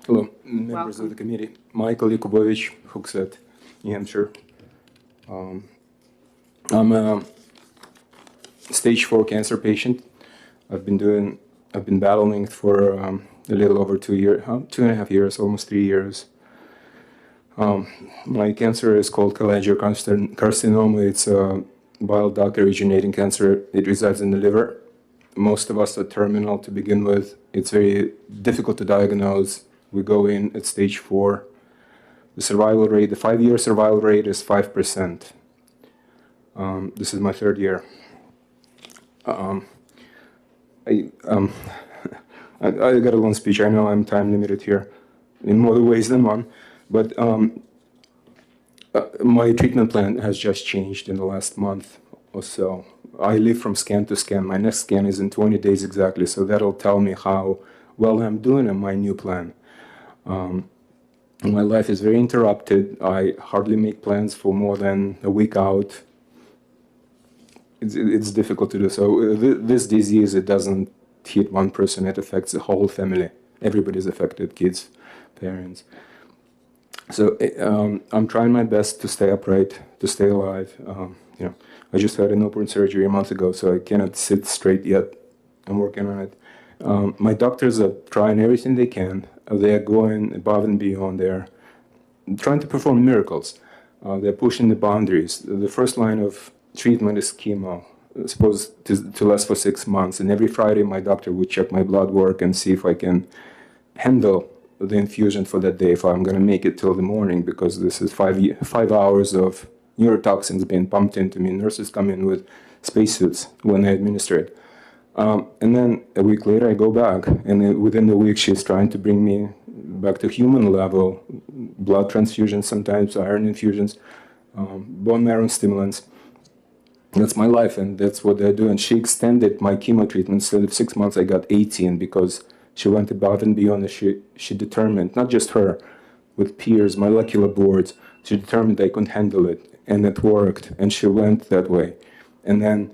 Hello, members of the committee. Michael Yakubovich, Hooksett, New Hampshire. I'm a stage 4 cancer patient. I've been battling it for a little over 2.5 years, almost 3 years. My cancer is called cholangiocarcinoma. It's a bile duct originating cancer. It resides in the liver. Most of us are terminal to begin with. It's very difficult to diagnose. We go in at stage 4. The survival rate, the 5-year survival rate is 5%. This is my 3rd year. I got a long speech. I know I'm time limited here in more ways than one, but my treatment plan has just changed in the last month or so. I live from scan to scan. My next scan is in 20 days exactly, so that'll tell me how well I'm doing on my new plan. My life is very interrupted. I hardly make plans for more than a week out. It's difficult to do. So this disease, it doesn't hit one person. It affects the whole family. Everybody's affected, kids, parents. So I'm trying my best to stay upright, to stay alive. I just had an open surgery a month ago, so I cannot sit straight yet. I'm working on it. My doctors are trying everything they can. They're going above and beyond. They're trying to perform miracles. They're pushing the boundaries. The first line of treatment is chemo, supposed to last for 6 months. And every Friday, my doctor would check my blood work and see if I can handle the infusion for that day, if I'm going to make it till the morning, because this is 5 hours of neurotoxins being pumped into me. Nurses come in with spacesuits when I administer it. And then a week later, I go back, and then within the week, she's trying to bring me back to human level, blood transfusions, sometimes iron infusions, bone marrow stimulants. That's my life, and that's what they're doing. She extended my chemo treatment. Instead of 6 months, I got 18 because she went above and beyond. And she determined, not just her, with peers, molecular boards, she determined I couldn't handle it, and it worked, and she went that way. And then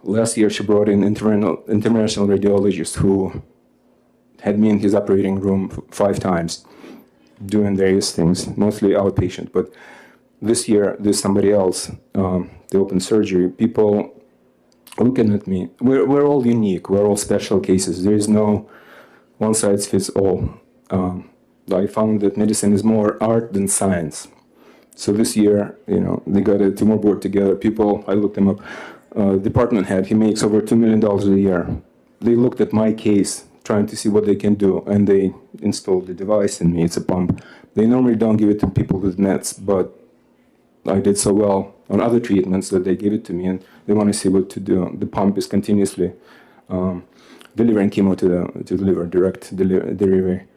last year, she brought in international radiologist who had me in his operating room 5 times, doing various things, mostly outpatient. But this year, there's somebody else, the open surgery. People looking at me, we're all unique. We're all special cases. There is no one size fits all. I found that medicine is more art than science. So this year, they got a tumor board together. People, I looked them up. Department head, he makes over $2 million a year. They looked at my case, trying to see what they can do, and they installed the device in me. It's a pump. They normally don't give it to people with meds, but I did so well on other treatments that they give it to me, and they want to see what to do. The pump is continuously delivering chemo to the liver, direct delivery.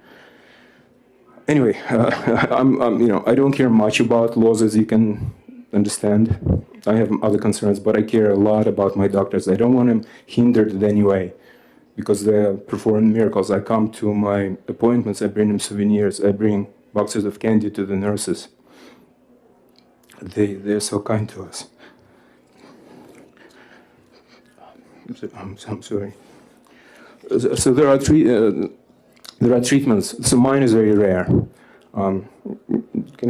Anyway, I don't care much about laws, as you can understand. I have other concerns, but I care a lot about my doctors. I don't want them hindered in any way because they're performing miracles. I come to my appointments, I bring them souvenirs, I bring boxes of candy to the nurses. They're so kind to us. I'm sorry. So there are treatments. So mine is very rare. Can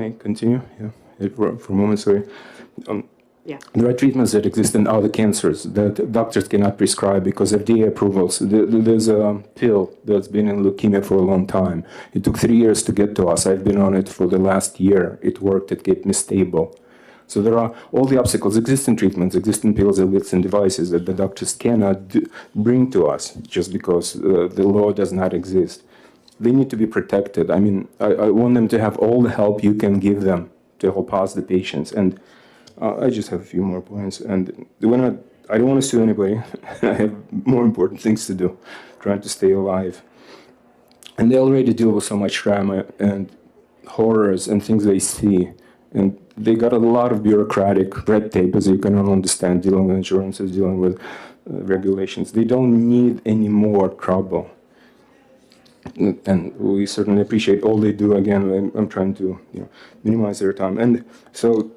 I continue? Yeah, for a moment, sorry. Yeah. There are treatments that exist in other cancers that doctors cannot prescribe because of FDA approvals. There's a pill that's been in leukemia for a long time. It took 3 years to get to us. I've been on it for the last year. It worked. It kept me stable. So there are all the obstacles, existing treatments, existing pills, existing devices that the doctors cannot bring to us just because the law does not exist. They need to be protected. I mean, I want them to have all the help you can give them to help us, the patients. And I just have a few more points. And I don't want to sue anybody. I have more important things to do, trying to stay alive. And they already deal with so much trauma and horrors and things they see. And they got a lot of bureaucratic red tape, as you can all understand, dealing with insurances, dealing with regulations. They don't need any more trouble. And we certainly appreciate all they do. Again, I'm trying to minimize their time. And so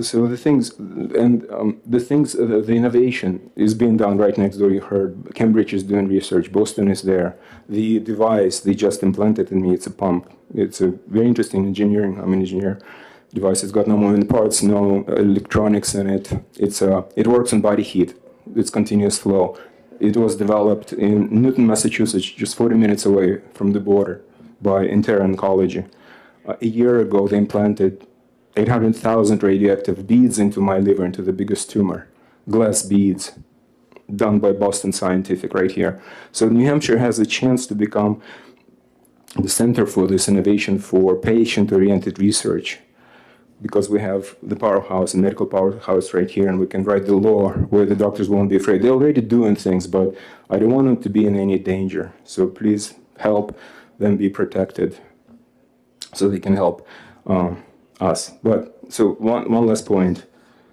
So the things the innovation is being done right next door. You heard Cambridge is doing research, Boston is there. The device they just implanted in me, it's a pump. It's a very interesting engineering. I'm an engineer. Device. It's got no moving parts, no electronics in it. It works on body heat. It's continuous flow. It was developed in Newton, Massachusetts, just 40 minutes away from the border by Intera Oncology. A year ago, they implanted 800,000 radioactive beads into my liver, into the biggest tumor, glass beads, done by Boston Scientific right here. So New Hampshire has a chance to become the center for this innovation for patient-oriented research, because we have the powerhouse, the medical powerhouse right here, and we can write the law where the doctors won't be afraid. They're already doing things, but I don't want them to be in any danger. So please help them be protected so they can help us. But so one last point.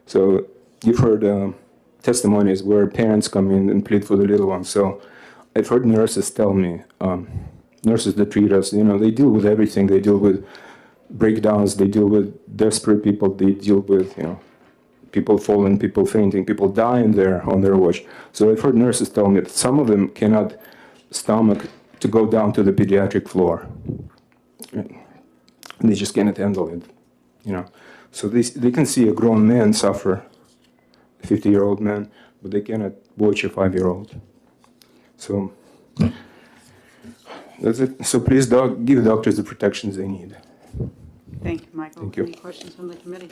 So you've heard testimonies where parents come in and plead for the little ones. So I've heard nurses tell me, nurses that treat us, they deal with everything. They deal with breakdowns, they deal with desperate people, they deal with, people falling, people fainting, people dying there on their watch. So I've heard nurses tell me that some of them cannot stomach to go down to the pediatric floor. They just cannot handle it, So they can see a grown man suffer, a 50-year-old man, but they cannot watch a 5-year-old. So that's it. So please give doctors the protections they need. Thank you, Michael. Thank you. Any questions from the committee?